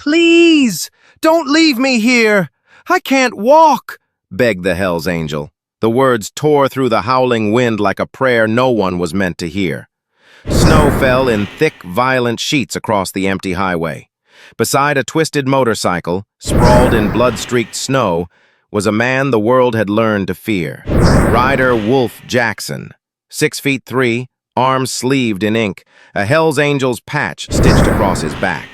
Please, don't leave me here. I can't walk, begged the Hell's Angel. The words tore through the howling wind like a prayer no one was meant to hear. Snow fell in thick, violent sheets across the empty highway. Beside a twisted motorcycle, sprawled in blood-streaked snow, was a man the world had learned to fear. Rider Wolf Jackson, 6'3", arms sleeved in ink, a Hell's Angel's patch stitched across his back.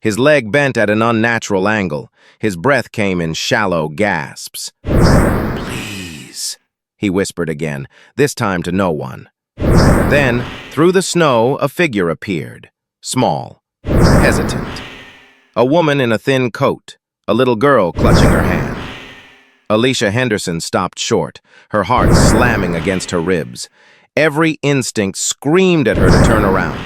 His leg bent at an unnatural angle. His breath came in shallow gasps. "Please," he whispered again, this time to no one. Then, through the snow, a figure appeared. Small, hesitant. A woman in a thin coat, a little girl clutching her hand. Alicia Henderson stopped short, her heart slamming against her ribs. Every instinct screamed at her to turn around.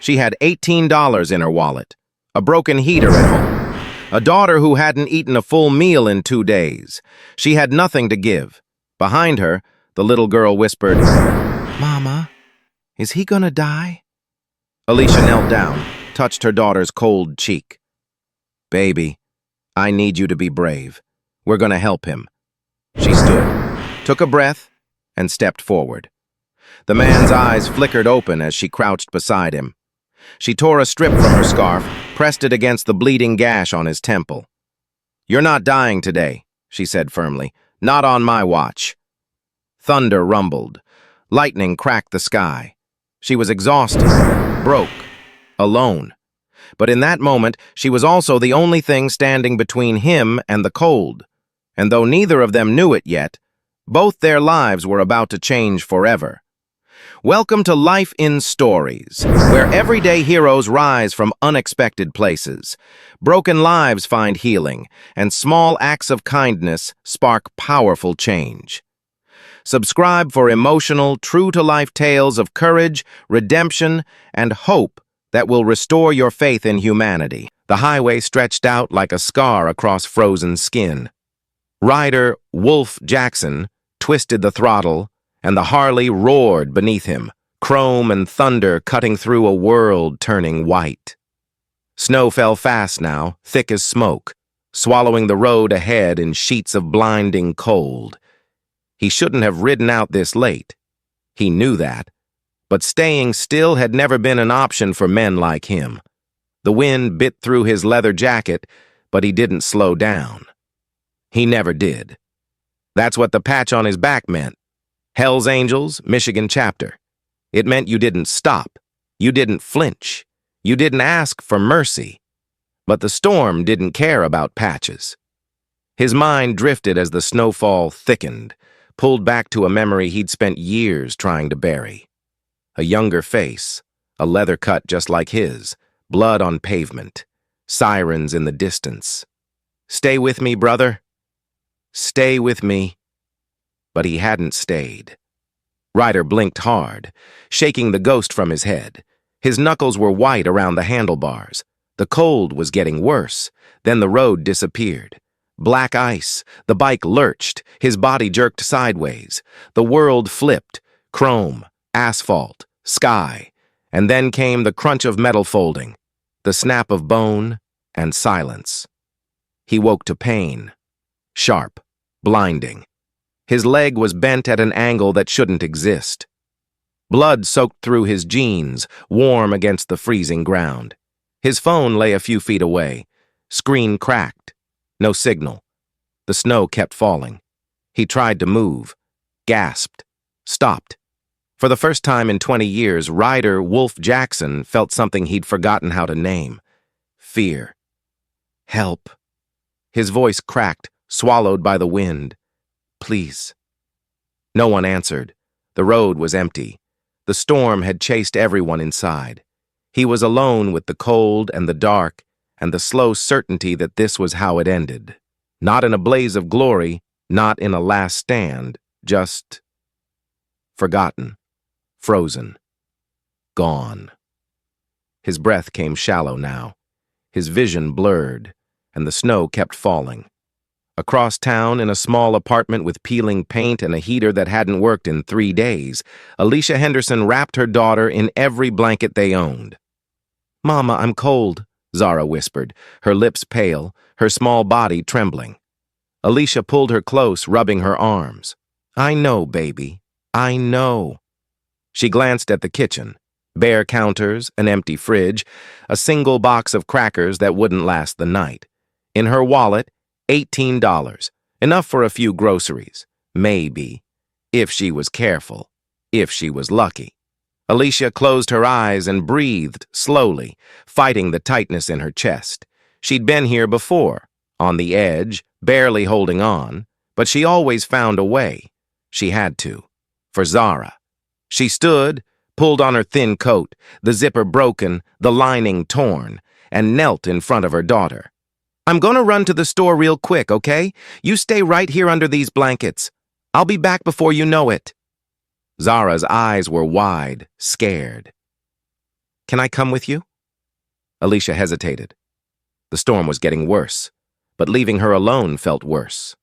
She had $18 in her wallet, a broken heater at home, a daughter who hadn't eaten a full meal in 2 days. She had nothing to give. Behind her, the little girl whispered, "Mama, is he gonna die?" Alicia knelt down, touched her daughter's cold cheek. "Baby, I need you to be brave. We're gonna help him." She stood, took a breath, and stepped forward. The man's eyes flickered open as she crouched beside him. She tore a strip from her scarf, pressed it against the bleeding gash on his temple. "You're not dying today," she said firmly. "Not on my watch." Thunder rumbled. Lightning cracked the sky. She was exhausted, broke, alone. But in that moment, she was also the only thing standing between him and the cold. And though neither of them knew it yet, both their lives were about to change forever. Welcome to Life in Stories, where everyday heroes rise from unexpected places. Broken lives find healing, and small acts of kindness spark powerful change. Subscribe for emotional, true-to-life tales of courage, redemption, and hope that will restore your faith in humanity. The highway stretched out like a scar across frozen skin. Rider Wolf Jackson twisted the throttle, and the Harley roared beneath him, chrome and thunder cutting through a world turning white. Snow fell fast now, thick as smoke, swallowing the road ahead in sheets of blinding cold. He shouldn't have ridden out this late. He knew that. But staying still had never been an option for men like him. The wind bit through his leather jacket, but he didn't slow down. He never did. That's what the patch on his back meant. Hell's Angels, Michigan chapter. It meant you didn't stop. You didn't flinch. You didn't ask for mercy. But the storm didn't care about patches. His mind drifted as the snowfall thickened, pulled back to a memory he'd spent years trying to bury. A younger face, a leather cut just like his, blood on pavement, sirens in the distance. "Stay with me, brother. Stay with me." But he hadn't stayed. Ryder blinked hard, shaking the ghost from his head. His knuckles were white around the handlebars. The cold was getting worse. Then the road disappeared. Black ice. The bike lurched. His body jerked sideways. The world flipped. Chrome, asphalt, sky. And then came the crunch of metal folding, the snap of bone, and silence. He woke to pain. Sharp, blinding. His leg was bent at an angle that shouldn't exist. Blood soaked through his jeans, warm against the freezing ground. His phone lay a few feet away. Screen cracked. No signal. The snow kept falling. He tried to move, gasped, stopped. For the first time in 20 years, Rider Wolf Jackson felt something he'd forgotten how to name. Fear. Help. His voice cracked, swallowed by the wind. "Please." No one answered. The road was empty. The storm had chased everyone inside. He was alone with the cold and the dark and the slow certainty that this was how it ended. Not in a blaze of glory, not in a last stand, just forgotten, frozen, gone. His breath came shallow now. His vision blurred, and the snow kept falling. Across town, in a small apartment with peeling paint and a heater that hadn't worked in 3 days, Alicia Henderson wrapped her daughter in every blanket they owned. "Mama, I'm cold," Zara whispered, her lips pale, her small body trembling. Alicia pulled her close, rubbing her arms. I know, baby. I know. She glanced at the kitchen. Bare counters, an empty fridge, a single box of crackers that wouldn't last the night. In her wallet, $18. Enough for a few groceries. Maybe. If she was careful. If she was lucky. Alicia closed her eyes and breathed slowly, fighting the tightness in her chest. She'd been here before, on the edge, barely holding on, but she always found a way. She had to. For Zara. She stood, pulled on her thin coat, the zipper broken, the lining torn, and knelt in front of her daughter. I'm gonna run to the store real quick, okay? You stay right here under these blankets. I'll be back before you know it. Zara's eyes were wide, scared. Can I come with you? Alicia hesitated. The storm was getting worse, but leaving her alone felt worse.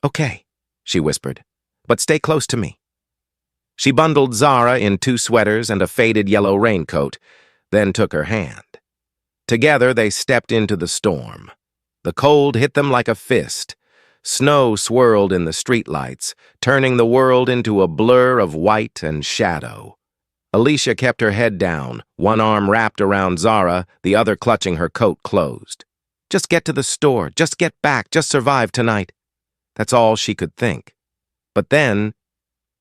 Okay, she whispered, but stay close to me. She bundled Zara in 2 sweaters and a faded yellow raincoat, then took her hand. Together they stepped into the storm. The cold hit them like a fist. Snow swirled in the streetlights, turning the world into a blur of white and shadow. Alicia kept her head down, one arm wrapped around Zara, the other clutching her coat closed. Just get to the store, just get back, just survive tonight. That's all she could think. But then,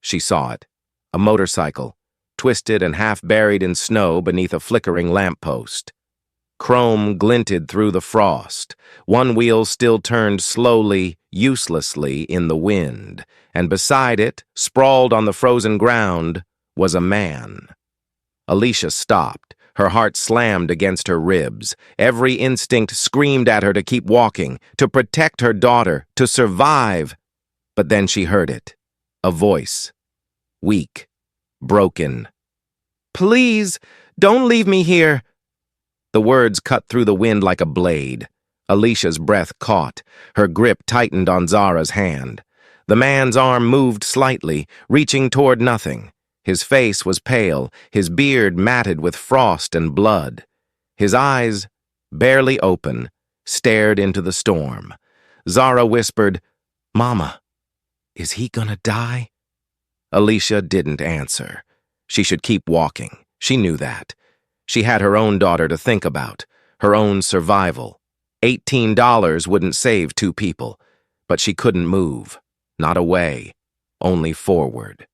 she saw it. A motorcycle, twisted and half buried in snow beneath a flickering lamppost. Chrome glinted through the frost. One wheel still turned slowly, uselessly in the wind, and beside it, sprawled on the frozen ground, was a man. Alicia stopped. Her heart slammed against her ribs. Every instinct screamed at her to keep walking, to protect her daughter, to survive. But then she heard it. A voice. Weak. Broken. Please, don't leave me here. The words cut through the wind like a blade. Alicia's breath caught. Her grip tightened on Zara's hand. The man's arm moved slightly, reaching toward nothing. His face was pale, his beard matted with frost and blood. His eyes, barely open, stared into the storm. Zara whispered, Mama, is he gonna die? Alicia didn't answer. She should keep walking. She knew that. She had her own daughter to think about, her own survival. $18 wouldn't save 2 people, but she couldn't move. Not away, only forward.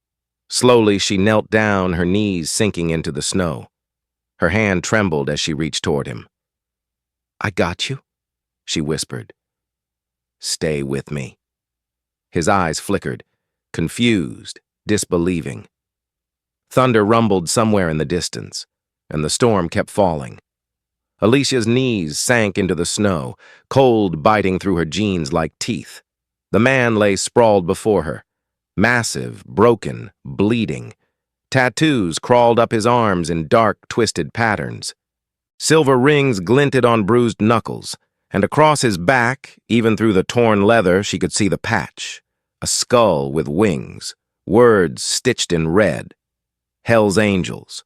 Slowly she knelt down, her knees sinking into the snow. Her hand trembled as she reached toward him. I got you, she whispered. Stay with me. His eyes flickered, confused, disbelieving. Thunder rumbled somewhere in the distance, and the storm kept falling. Alicia's knees sank into the snow, cold biting through her jeans like teeth. The man lay sprawled before her, massive, broken, bleeding. Tattoos crawled up his arms in dark, twisted patterns. Silver rings glinted on bruised knuckles, and across his back, even through the torn leather, she could see the patch. A skull with wings, words stitched in red. Hell's Angels.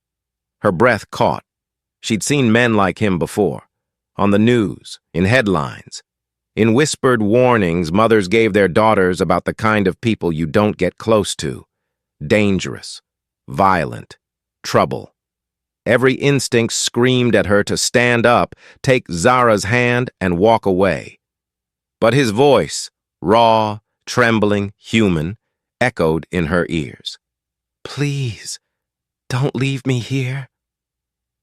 Her breath caught. She'd seen men like him before. On the news, in headlines. In whispered warnings mothers gave their daughters about the kind of people you don't get close to. Dangerous. Violent. Trouble. Every instinct screamed at her to stand up, take Zara's hand, and walk away. But his voice, raw, trembling, human, echoed in her ears. Please, don't leave me here.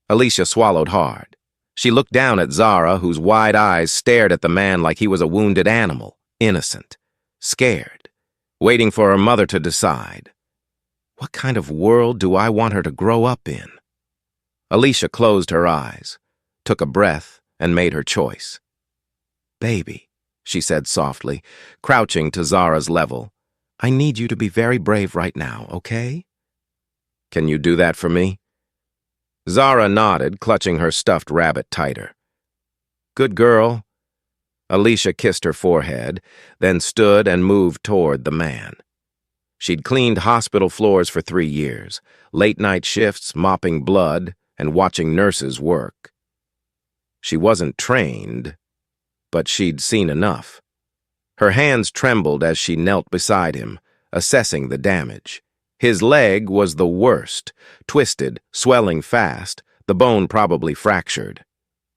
Alicia swallowed hard. She looked down at Zara, whose wide eyes stared at the man like he was a wounded animal, innocent, scared, waiting for her mother to decide. What kind of world do I want her to grow up in? Alicia closed her eyes, took a breath, and made her choice. Baby, she said softly, crouching to Zara's level, I need you to be very brave right now, okay? Can you do that for me? Zara nodded, clutching her stuffed rabbit tighter. Good girl. Alicia kissed her forehead, then stood and moved toward the man. She'd cleaned hospital floors for 3 years, late-night shifts, mopping blood, and watching nurses work. She wasn't trained, but she'd seen enough. Her hands trembled as she knelt beside him, assessing the damage. His leg was the worst, twisted, swelling fast, the bone probably fractured.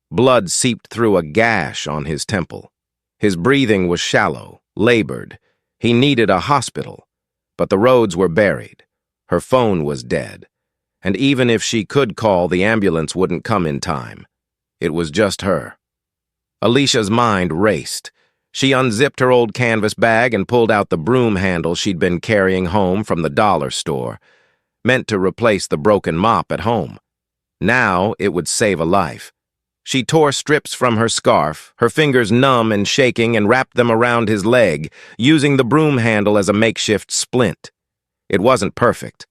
Blood seeped through a gash on his temple. His breathing was shallow, labored. He needed a hospital, but the roads were buried. Her phone was dead, and even if she could call, the ambulance wouldn't come in time. It was just her. Alicia's mind raced. She unzipped her old canvas bag and pulled out the broom handle she'd been carrying home from the dollar store, meant to replace the broken mop at home. Now it would save a life. She tore strips from her scarf, her fingers numb and shaking, and wrapped them around his leg, using the broom handle as a makeshift splint. It wasn't perfect,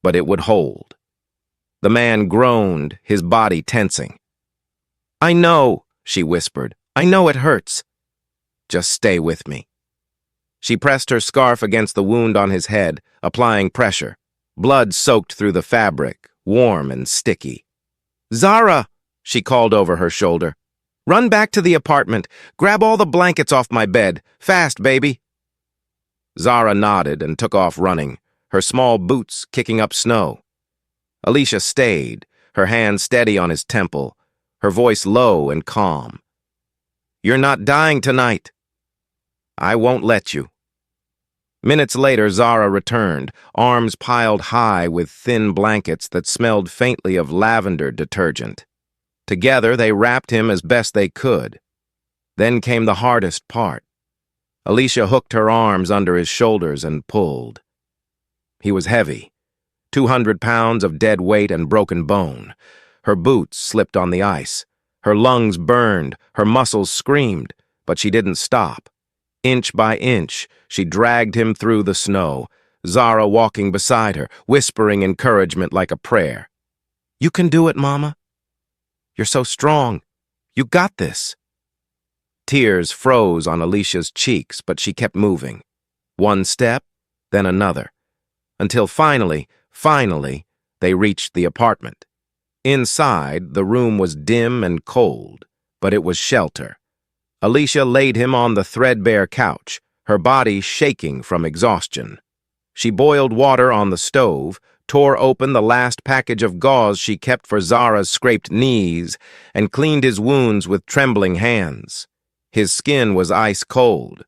but it would hold. The man groaned, his body tensing. "I know," she whispered. "I know it hurts. Just stay with me." She pressed her scarf against the wound on his head, applying pressure. Blood soaked through the fabric, warm and sticky. "Zara!" she called over her shoulder. "Run back to the apartment. Grab all the blankets off my bed. Fast, baby." Zara nodded and took off running, her small boots kicking up snow. Alicia stayed, her hand steady on his temple, her voice low and calm. "You're not dying tonight. I won't let you." Minutes later, Zara returned, arms piled high with thin blankets that smelled faintly of lavender detergent. Together, they wrapped him as best they could. Then came the hardest part. Alicia hooked her arms under his shoulders and pulled. He was heavy, 200 pounds of dead weight and broken bone. Her boots slipped on the ice. Her lungs burned, her muscles screamed, but she didn't stop. Inch by inch, she dragged him through the snow, Zara walking beside her, whispering encouragement like a prayer. "You can do it, Mama. You're so strong. You got this." Tears froze on Alicia's cheeks, but she kept moving. One step, then another, until finally, they reached the apartment. Inside, the room was dim and cold, but it was shelter. Alicia laid him on the threadbare couch, her body shaking from exhaustion. She boiled water on the stove, tore open the last package of gauze she kept for Zara's scraped knees, and cleaned his wounds with trembling hands. His skin was ice cold.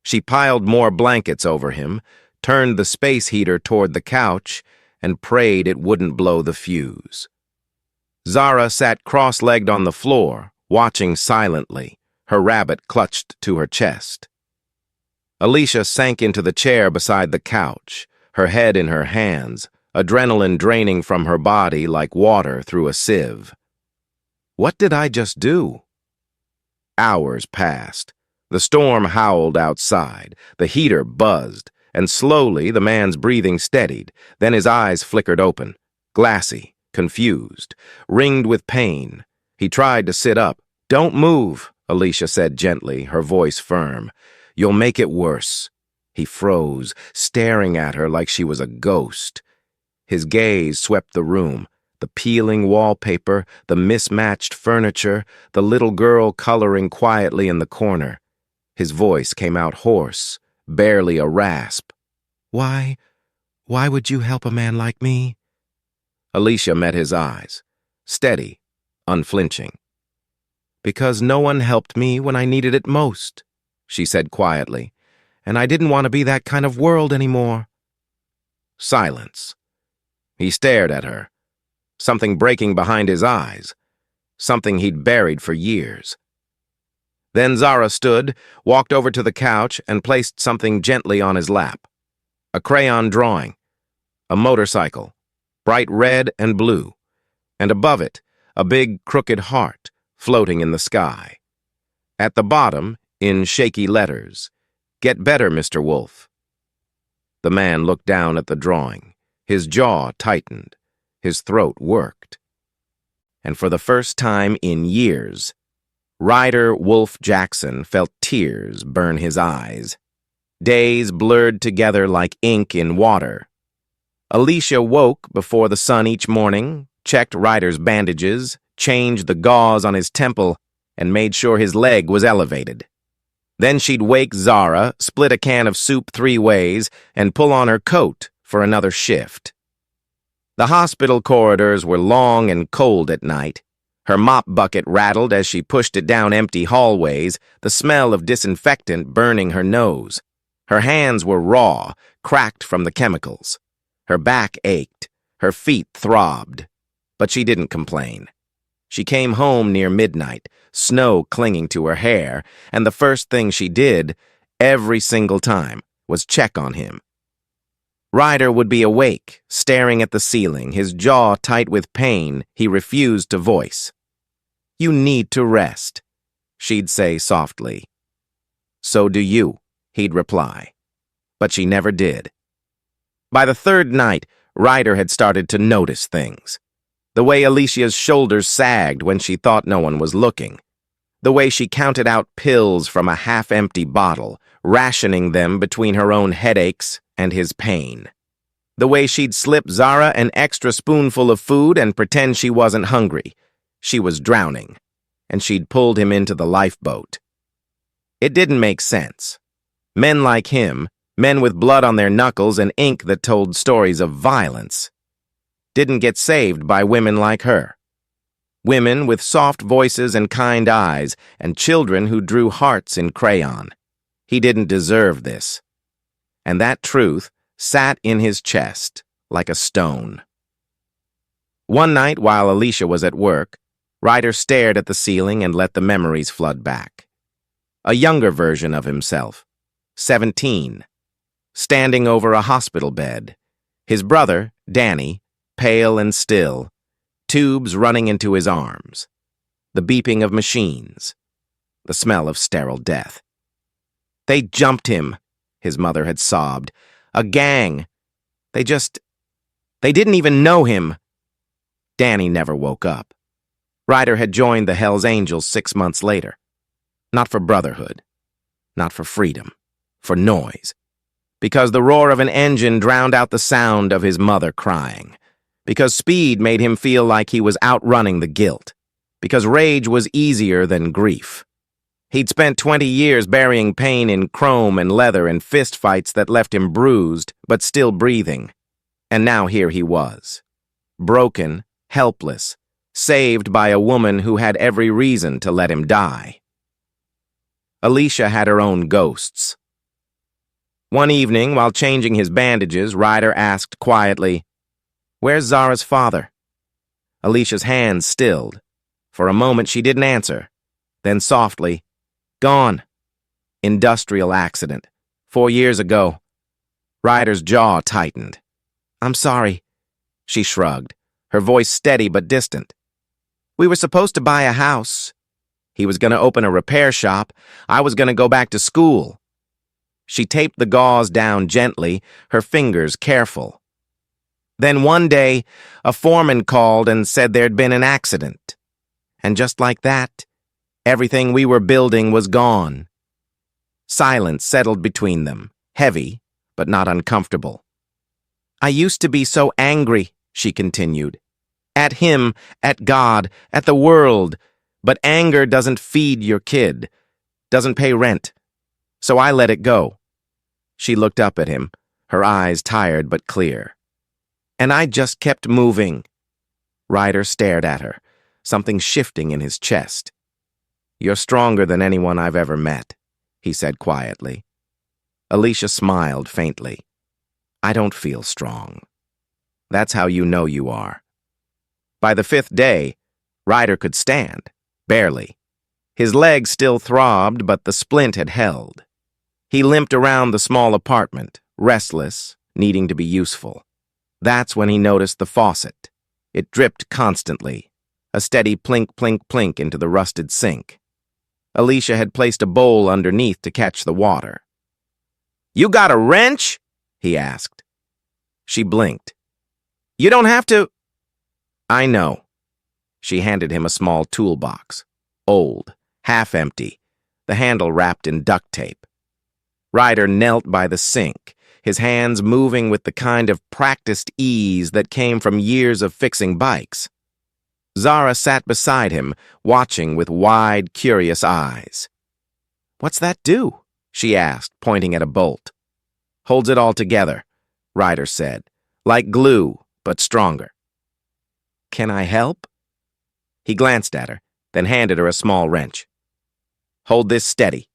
She piled more blankets over him, turned the space heater toward the couch, and prayed it wouldn't blow the fuse. Zara sat cross-legged on the floor, watching silently, her rabbit clutched to her chest. Alicia sank into the chair beside the couch, her head in her hands, adrenaline draining from her body like water through a sieve. What did I just do? Hours passed. The storm howled outside, the heater buzzed, and slowly the man's breathing steadied, then his eyes flickered open, glassy, confused, ringed with pain. He tried to sit up. "Don't move," Alicia said gently, her voice firm. "You'll make it worse." He froze, staring at her like she was a ghost. His gaze swept the room, the peeling wallpaper, the mismatched furniture, the little girl coloring quietly in the corner. His voice came out hoarse, barely a rasp. Why would you help a man like me?" Alicia met his eyes, steady, unflinching. "Because no one helped me when I needed it most," she said quietly, "and I didn't want to be that kind of world anymore." Silence. He stared at her, something breaking behind his eyes, something he'd buried for years. Then Zara stood, walked over to the couch, and placed something gently on his lap. A crayon drawing, a motorcycle, bright red and blue, and above it, a big crooked heart floating in the sky. At the bottom, in shaky letters, "Get better, Mr. Wolf." The man looked down at the drawing. His jaw tightened. His throat worked. And for the first time in years, Ryder Wolf Jackson felt tears burn his eyes. Days blurred together like ink in water. Alicia woke before the sun each morning, checked Ryder's bandages, changed the gauze on his temple, and made sure his leg was elevated. Then she'd wake Zara, split a can of soup 3 ways, and pull on her coat for another shift. The hospital corridors were long and cold at night. Her mop bucket rattled as she pushed it down empty hallways, the smell of disinfectant burning her nose. Her hands were raw, cracked from the chemicals. Her back ached, her feet throbbed. But she didn't complain. She came home near midnight, snow clinging to her hair, and the first thing she did, every single time, was check on him. Ryder would be awake, staring at the ceiling, his jaw tight with pain he refused to voice. "You need to rest," she'd say softly. "So do you," he'd reply. But she never did. By the 3rd night, Ryder had started to notice things. The way Alicia's shoulders sagged when she thought no one was looking. The way she counted out pills from a half-empty bottle, rationing them between her own headaches and his pain. The way she'd slip Zara an extra spoonful of food and pretend she wasn't hungry. She was drowning, and she'd pulled him into the lifeboat. It didn't make sense. Men like him, men with blood on their knuckles and ink that told stories of violence, didn't get saved by women like her. Women with soft voices and kind eyes, and children who drew hearts in crayon. He didn't deserve this. And that truth sat in his chest like a stone. One night while Alicia was at work, Ryder stared at the ceiling and let the memories flood back. A younger version of himself, 17, standing over a hospital bed. His brother, Danny, pale and still, tubes running into his arms. The beeping of machines. The smell of sterile death. "They jumped him," his mother had sobbed. "A gang. They didn't even know him." Danny never woke up. Ryder had joined the Hells Angels 6 months later. Not for brotherhood. Not for freedom. For noise. Because the roar of an engine drowned out the sound of his mother crying. Because speed made him feel like he was outrunning the guilt. Because rage was easier than grief. He'd spent 20 years burying pain in chrome and leather and fistfights that left him bruised, but still breathing. And now here he was. Broken, helpless, saved by a woman who had every reason to let him die. Alicia had her own ghosts. One evening, while changing his bandages, Ryder asked quietly, "Where's Zara's father?" Alicia's hands stilled. For a moment she didn't answer. Then softly, "Gone. Industrial accident. 4 years ago." Ryder's jaw tightened. "I'm sorry," she shrugged, her voice steady but distant. "We were supposed to buy a house. He was going to open a repair shop. I was going to go back to school." She taped the gauze down gently, her fingers careful. Then one day, a foreman called and said there'd been an accident. And just like that, everything we were building was gone. Silence settled between them, heavy, but not uncomfortable. "I used to be so angry," she continued. "At him, at God, at the world. But anger doesn't feed your kid, doesn't pay rent. So I let it go." She looked up at him, her eyes tired but clear. "And I just kept moving." Ryder stared at her, something shifting in his chest. "You're stronger than anyone I've ever met," he said quietly. Alicia smiled faintly. "I don't feel strong. That's how you know you are." By the 5th day, Ryder could stand, barely. His legs still throbbed, but the splint had held. He limped around the small apartment, restless, needing to be useful. That's when he noticed the faucet. It dripped constantly, a steady plink, plink, plink into the rusted sink. Alicia had placed a bowl underneath to catch the water. "You got a wrench?" he asked. She blinked. "You don't have to—" "I know." She handed him a small toolbox, old, half-empty, the handle wrapped in duct tape. Ryder knelt by the sink, his hands moving with the kind of practiced ease that came from years of fixing bikes. Zara sat beside him, watching with wide, curious eyes. "What's that do?" she asked, pointing at a bolt. "Holds it all together," Ryder said. "Like glue, but stronger." "Can I help?" He glanced at her, then handed her a small wrench. "Hold this steady.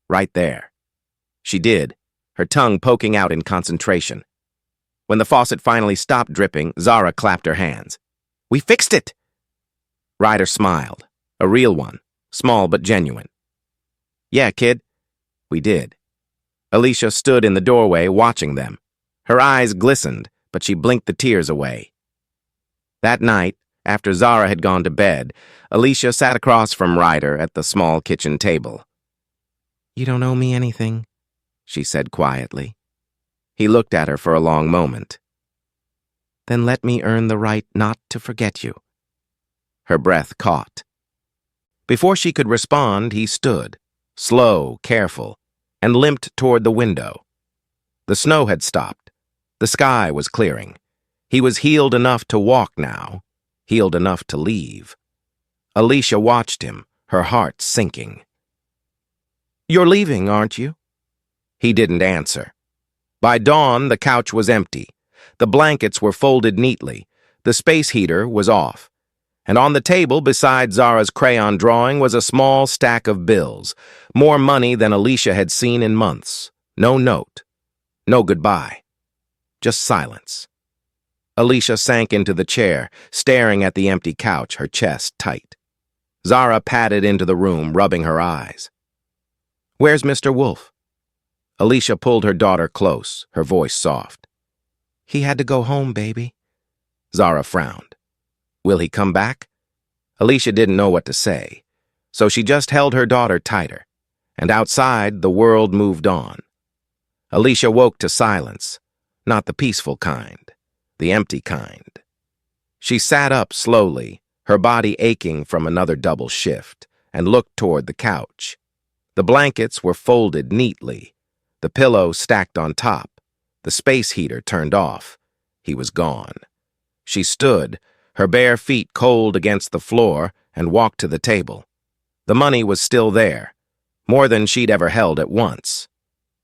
Right there." She did, her tongue poking out in concentration. When the faucet finally stopped dripping, Zara clapped her hands. "We fixed it!" Ryder smiled, a real one, small but genuine. "Yeah, kid, we did." Alicia stood in the doorway watching them. Her eyes glistened, but she blinked the tears away. That night, after Zara had gone to bed, Alicia sat across from Ryder at the small kitchen table. "You don't owe me anything," she said quietly. He looked at her for a long moment. "Then let me earn the right not to forget you." Her breath caught. Before she could respond, he stood, slow, careful, and limped toward the window. The snow had stopped. The sky was clearing. He was healed enough to walk now, healed enough to leave. Alicia watched him, her heart sinking. "You're leaving, aren't you?" He didn't answer. By dawn, the couch was empty. The blankets were folded neatly. The space heater was off. And on the table beside Zara's crayon drawing was a small stack of bills, more money than Alicia had seen in months. No note. No goodbye. Just silence. Alicia sank into the chair, staring at the empty couch, her chest tight. Zara padded into the room, rubbing her eyes. "Where's Mr. Wolf?" Alicia pulled her daughter close, her voice soft. "He had to go home, baby." Zara frowned. "Will he come back?" Alicia didn't know what to say, so she just held her daughter tighter, and outside the world moved on. Alicia woke to silence, not the peaceful kind, the empty kind. She sat up slowly, her body aching from another double shift, and looked toward the couch. The blankets were folded neatly, the pillow stacked on top, the space heater turned off. He was gone. She stood, her bare feet cold against the floor, and walked to the table. The money was still there, more than she'd ever held at once.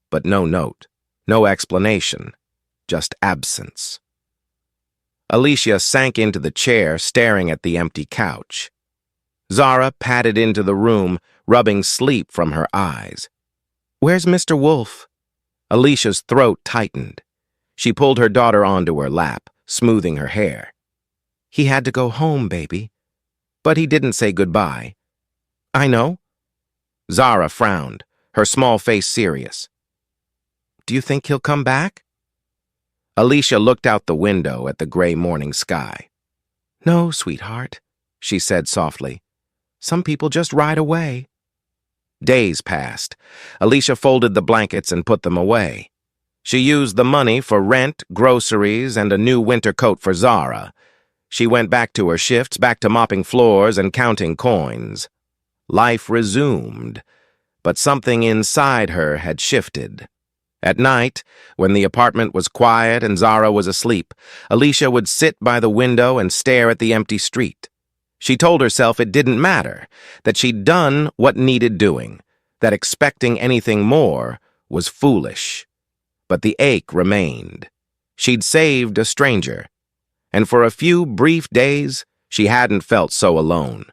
But no note, no explanation, just absence. Alicia sank into the chair, staring at the empty couch. Zara padded into the room, rubbing sleep from her eyes. "Where's Mr. Wolf?" Alicia's throat tightened. She pulled her daughter onto her lap, smoothing her hair. "He had to go home, baby. But he didn't say goodbye." "I know." Zara frowned, her small face serious. "Do you think he'll come back?" Alicia looked out the window at the gray morning sky. "No, sweetheart," she said softly. "Some people just ride away." Days passed. Alicia folded the blankets and put them away. She used the money for rent, groceries, and a new winter coat for Zara. She went back to her shifts, back to mopping floors and counting coins. Life resumed, but something inside her had shifted. At night, when the apartment was quiet and Zara was asleep, Alicia would sit by the window and stare at the empty street. She told herself it didn't matter, that she'd done what needed doing, that expecting anything more was foolish. But the ache remained. She'd saved a stranger, and for a few brief days, she hadn't felt so alone.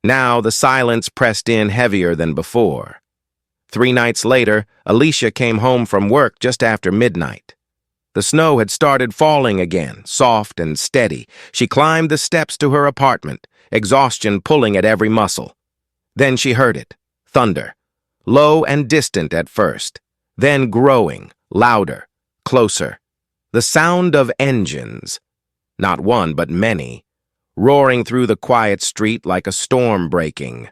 Now the silence pressed in heavier than before. 3 nights later, Alicia came home from work just after midnight. The snow had started falling again, soft and steady. She climbed the steps to her apartment, exhaustion pulling at every muscle. Then she heard it, thunder, low and distant at first, then growing, louder, closer. The sound of engines, not one but many, roaring through the quiet street like a storm breaking.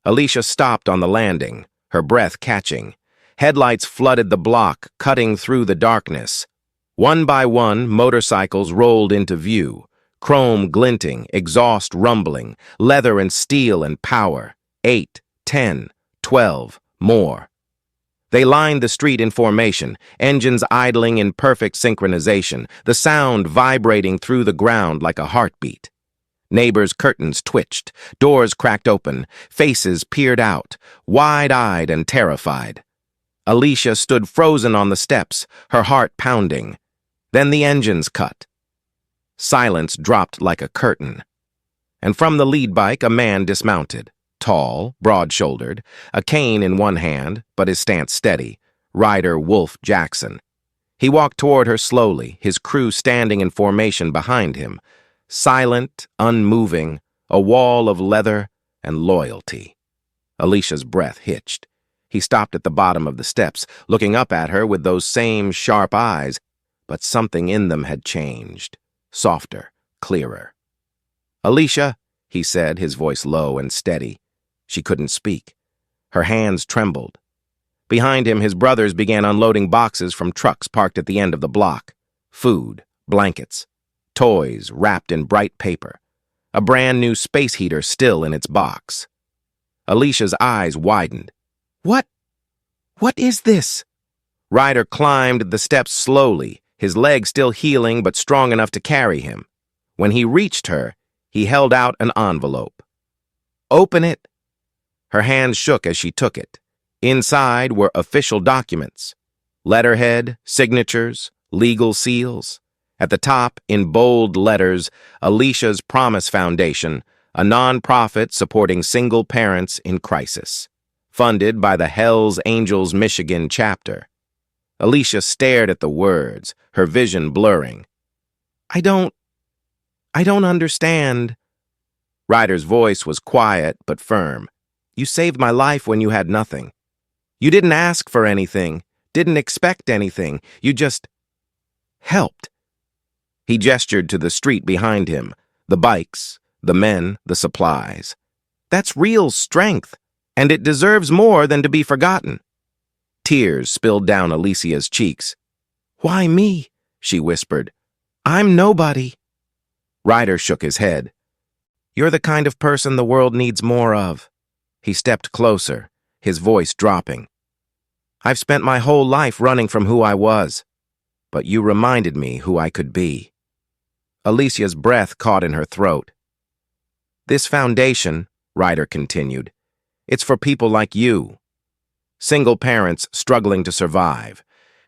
Alicia stopped on the landing, her breath catching. Headlights flooded the block, cutting through the darkness. One by one, motorcycles rolled into view, chrome glinting, exhaust rumbling, leather and steel and power. 8, 10, 12, more. They lined the street in formation, engines idling in perfect synchronization, the sound vibrating through the ground like a heartbeat. Neighbors' curtains twitched, doors cracked open, faces peered out, wide-eyed and terrified. Alicia stood frozen on the steps, her heart pounding. Then the engines cut. Silence dropped like a curtain. And from the lead bike a man dismounted, tall, broad-shouldered, a cane in one hand, but his stance steady, rider Wolf Jackson. He walked toward her slowly, his crew standing in formation behind him, silent, unmoving, a wall of leather and loyalty. Alicia's breath hitched. He stopped at the bottom of the steps, looking up at her with those same sharp eyes, but something in them had changed, softer, clearer. "Alicia," he said, his voice low and steady. She couldn't speak. Her hands trembled. Behind him, his brothers began unloading boxes from trucks parked at the end of the block. Food, blankets, toys wrapped in bright paper, a brand new space heater still in its box. Alicia's eyes widened. What is this?" Ryder climbed the steps slowly, his leg still healing but strong enough to carry him. When he reached her, he held out an envelope. "Open it." Her hands shook as she took it. Inside were official documents, letterhead, signatures, legal seals. At the top, in bold letters, Alicia's Promise Foundation, a non-profit supporting single parents in crisis, funded by the Hells Angels Michigan chapter. Alicia stared at the words, her vision blurring. I don't understand." Ryder's voice was quiet but firm. "You saved my life when you had nothing. You didn't ask for anything, didn't expect anything. You just helped." He gestured to the street behind him, the bikes, the men, the supplies. "That's real strength, and it deserves more than to be forgotten." Tears spilled down Alicia's cheeks. "Why me?" she whispered. "I'm nobody." Ryder shook his head. "You're the kind of person the world needs more of." He stepped closer, his voice dropping. "I've spent my whole life running from who I was, but you reminded me who I could be." Alicia's breath caught in her throat. "This foundation," Ryder continued, "it's for people like you. Single parents struggling to survive.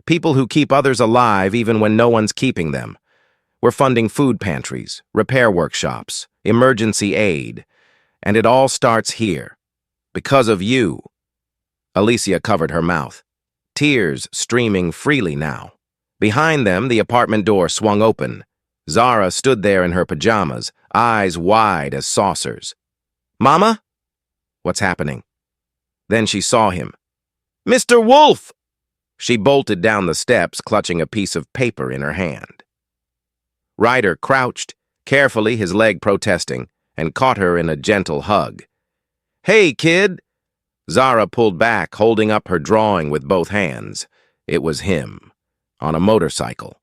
People who keep others alive even when no one's keeping them. We're funding food pantries, repair workshops, emergency aid. And it all starts here. Because of you." Alicia covered her mouth, tears streaming freely now. Behind them, the apartment door swung open. Zara stood there in her pajamas, eyes wide as saucers. "Mama?" "What's happening?" Then she saw him. "Mr. Wolf!" She bolted down the steps, clutching a piece of paper in her hand. Ryder crouched, carefully his leg protesting, and caught her in a gentle hug. "Hey, kid!" Zara pulled back, holding up her drawing with both hands. It was him, on a motorcycle.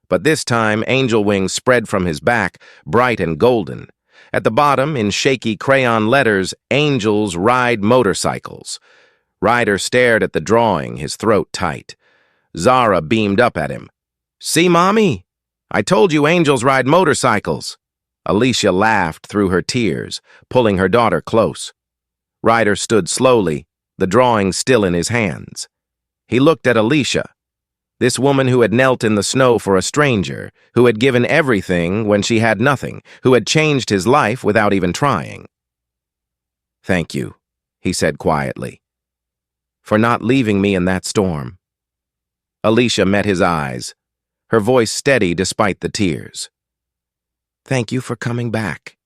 But this time, angel wings spread from his back, bright and golden. At the bottom, in shaky crayon letters, "Angels ride motorcycles." Ryder stared at the drawing, his throat tight. Zara beamed up at him. "See, Mommy? I told you angels ride motorcycles." Alicia laughed through her tears, pulling her daughter close. Ryder stood slowly, the drawing still in his hands. He looked at Alicia, this woman who had knelt in the snow for a stranger, who had given everything when she had nothing, who had changed his life without even trying. "Thank you," he said quietly, "for not leaving me in that storm." Alicia met his eyes, her voice steady despite the tears. "Thank you for coming back."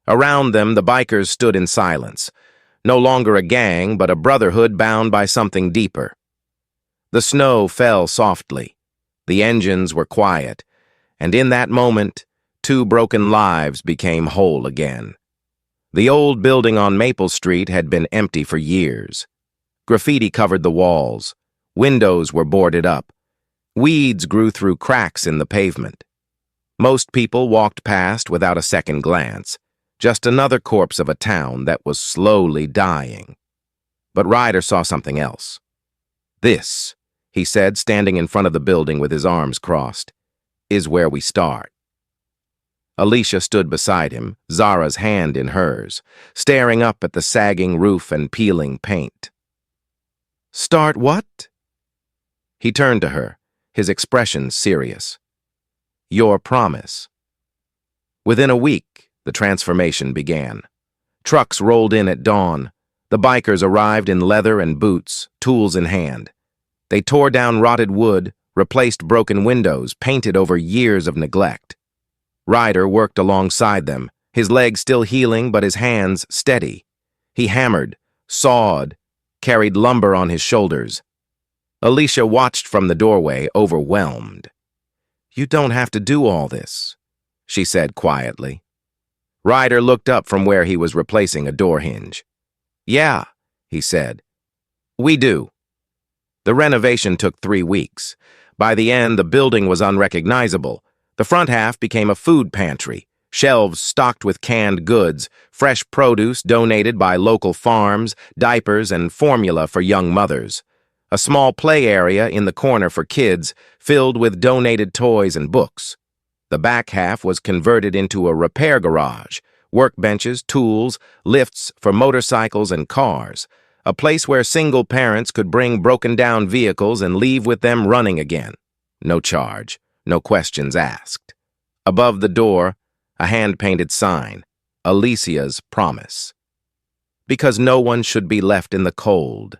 Around them, the bikers stood in silence, no longer a gang, but a brotherhood bound by something deeper. The snow fell softly, the engines were quiet, and in that moment, two broken lives became whole again. The old building on Maple Street had been empty for years. Graffiti covered the walls, windows were boarded up, weeds grew through cracks in the pavement. Most people walked past without a second glance, just another corpse of a town that was slowly dying. But Ryder saw something else. "This," he said, standing in front of the building with his arms crossed, "is where we start." Alicia stood beside him, Zara's hand in hers, staring up at the sagging roof and peeling paint. "Start what?" He turned to her, his expression serious. "Your promise." Within a week, the transformation began. Trucks rolled in at dawn. The bikers arrived in leather and boots, tools in hand. They tore down rotted wood, replaced broken windows, painted over years of neglect. Ryder worked alongside them, his legs still healing but his hands steady. He hammered, sawed, carried lumber on his shoulders. Alicia watched from the doorway, overwhelmed. "You don't have to do all this," she said quietly. Ryder looked up from where he was replacing a door hinge. "Yeah," he said. "We do." The renovation took 3 weeks. By the end, the building was unrecognizable. The front half became a food pantry, shelves stocked with canned goods, fresh produce donated by local farms, diapers and formula for young mothers. A small play area in the corner for kids, filled with donated toys and books. The back half was converted into a repair garage, workbenches, tools, lifts for motorcycles and cars, a place where single parents could bring broken-down vehicles and leave with them running again. No charge, no questions asked. Above the door, a hand-painted sign, Alicia's Promise. Because no one should be left in the cold.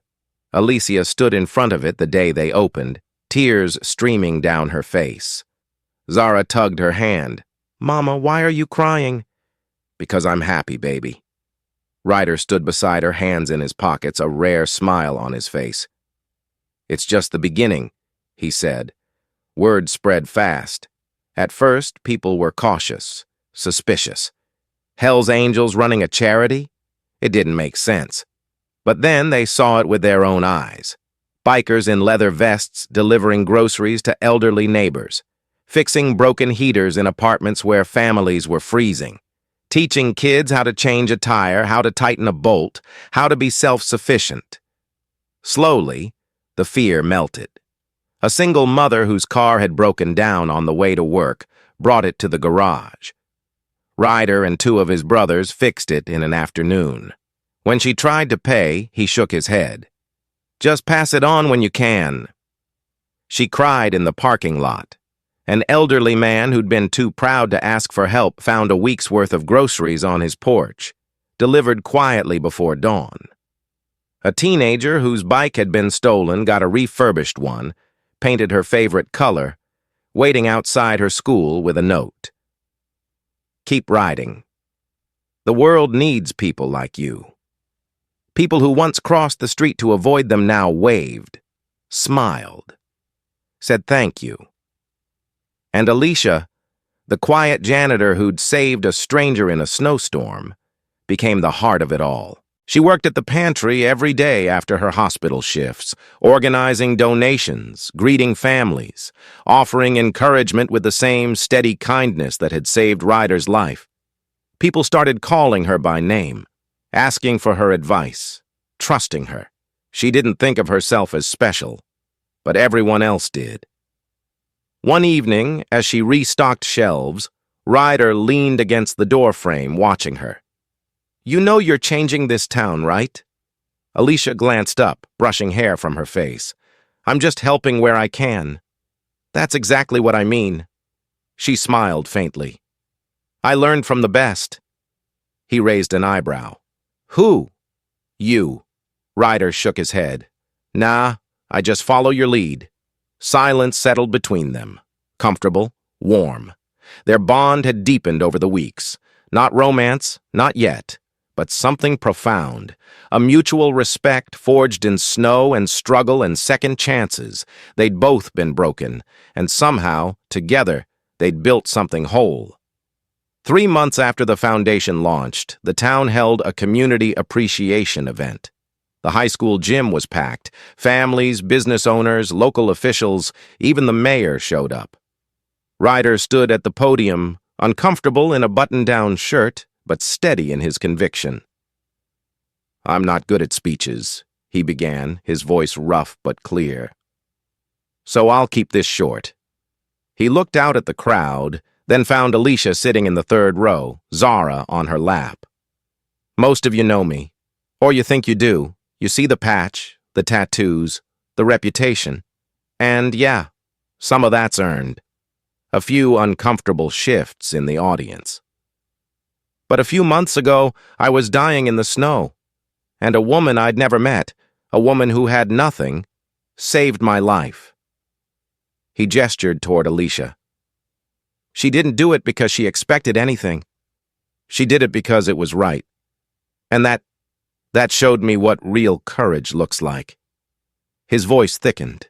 Alicia stood in front of it the day they opened, tears streaming down her face. Zara tugged her hand. "Mama, why are you crying?" "Because I'm happy, baby." Ryder stood beside her, hands in his pockets, a rare smile on his face. "It's just the beginning," he said. Word spread fast. At first, people were cautious, suspicious. Hell's Angels running a charity? It didn't make sense. But then they saw it with their own eyes. Bikers in leather vests delivering groceries to elderly neighbors, fixing broken heaters in apartments where families were freezing, teaching kids how to change a tire, how to tighten a bolt, how to be self-sufficient. Slowly, the fear melted. A single mother whose car had broken down on the way to work brought it to the garage. Ryder and 2 of his brothers fixed it in an afternoon. When she tried to pay, he shook his head. "Just pass it on when you can." She cried in the parking lot. An elderly man who'd been too proud to ask for help found a week's worth of groceries on his porch, delivered quietly before dawn. A teenager whose bike had been stolen got a refurbished one, painted her favorite color, waiting outside her school with a note. "Keep riding. The world needs people like you." People who once crossed the street to avoid them now waved, smiled, said thank you. And Alicia, the quiet janitor who'd saved a stranger in a snowstorm, became the heart of it all. She worked at the pantry every day after her hospital shifts, organizing donations, greeting families, offering encouragement with the same steady kindness that had saved Ryder's life. People started calling her by name, asking for her advice, trusting her. She didn't think of herself as special, but everyone else did. One evening, as she restocked shelves, Ryder leaned against the doorframe, watching her. "You know you're changing this town, right?" Alicia glanced up, brushing hair from her face. "I'm just helping where I can." "That's exactly what I mean." She smiled faintly. "I learned from the best." He raised an eyebrow. "Who?" "You." Ryder shook his head. "Nah, I just follow your lead." Silence settled between them. Comfortable, warm. Their bond had deepened over the weeks. Not romance, not yet, but something profound. A mutual respect forged in snow and struggle and second chances. They'd both been broken, and somehow, together, they'd built something whole. 3 months after the foundation launched, the town held a community appreciation event. The high school gym was packed. Families, business owners, local officials, even the mayor showed up. Ryder stood at the podium, uncomfortable in a button-down shirt, but steady in his conviction. "I'm not good at speeches," he began, his voice rough but clear. "So I'll keep this short." He looked out at the crowd, then found Alicia sitting in the third row, Zara on her lap. Most of you know me, or you think you do. You see the patch, the tattoos, the reputation. And yeah, some of that's earned. A few uncomfortable shifts in the audience. But a few months ago, I was dying in the snow, and a woman I'd never met, a woman who had nothing, saved my life. He gestured toward Alicia. She didn't do it because she expected anything. She did it because it was right. And that showed me what real courage looks like. His voice thickened.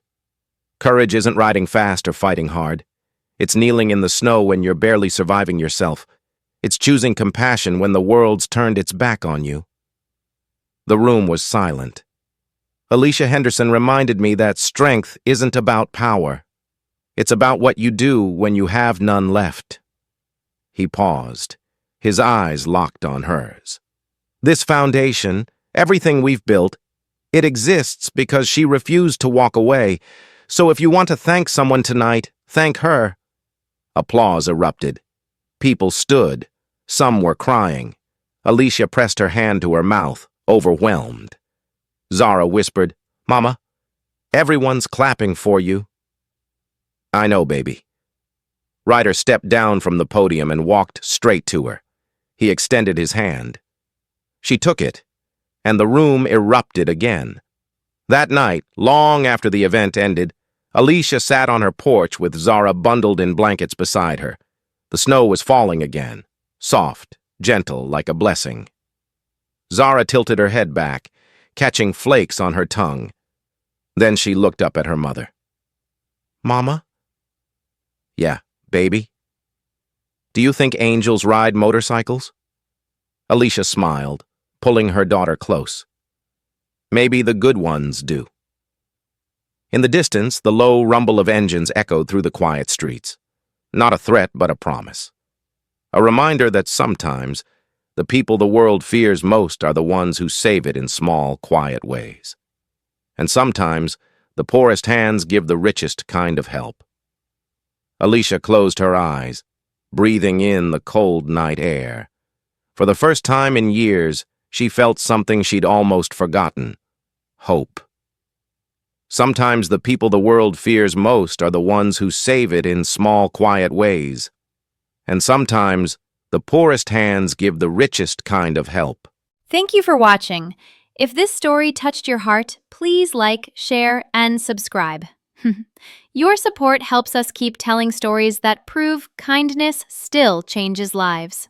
Courage isn't riding fast or fighting hard. It's kneeling in the snow when you're barely surviving yourself. It's choosing compassion when the world's turned its back on you. The room was silent. Alicia Henderson reminded me that strength isn't about power. It's about what you do when you have none left. He paused, his eyes locked on hers. This foundation, everything we've built, it exists because she refused to walk away. So if you want to thank someone tonight, thank her. Applause erupted. People stood. Some were crying. Alicia pressed her hand to her mouth, overwhelmed. Zara whispered, "Mama, everyone's clapping for you." "I know, baby." Ryder stepped down from the podium and walked straight to her. He extended his hand. She took it, and the room erupted again. That night, long after the event ended, Alicia sat on her porch with Zara bundled in blankets beside her. The snow was falling again, soft, gentle, like a blessing. Zara tilted her head back, catching flakes on her tongue. Then she looked up at her mother. "Mama?" "Yeah, baby?" "Do you think angels ride motorcycles?" Alicia smiled, pulling her daughter close. "Maybe the good ones do." In the distance, the low rumble of engines echoed through the quiet streets. Not a threat, but a promise. A reminder that sometimes, the people the world fears most are the ones who save it in small, quiet ways. And sometimes, the poorest hands give the richest kind of help. Alicia closed her eyes, breathing in the cold night air. For the first time in years, she felt something she'd almost forgotten: hope. Sometimes the people the world fears most are the ones who save it in small, quiet ways. And sometimes, the poorest hands give the richest kind of help. Thank you for watching. If this story touched your heart, please like, share, and subscribe. Your support helps us keep telling stories that prove kindness still changes lives.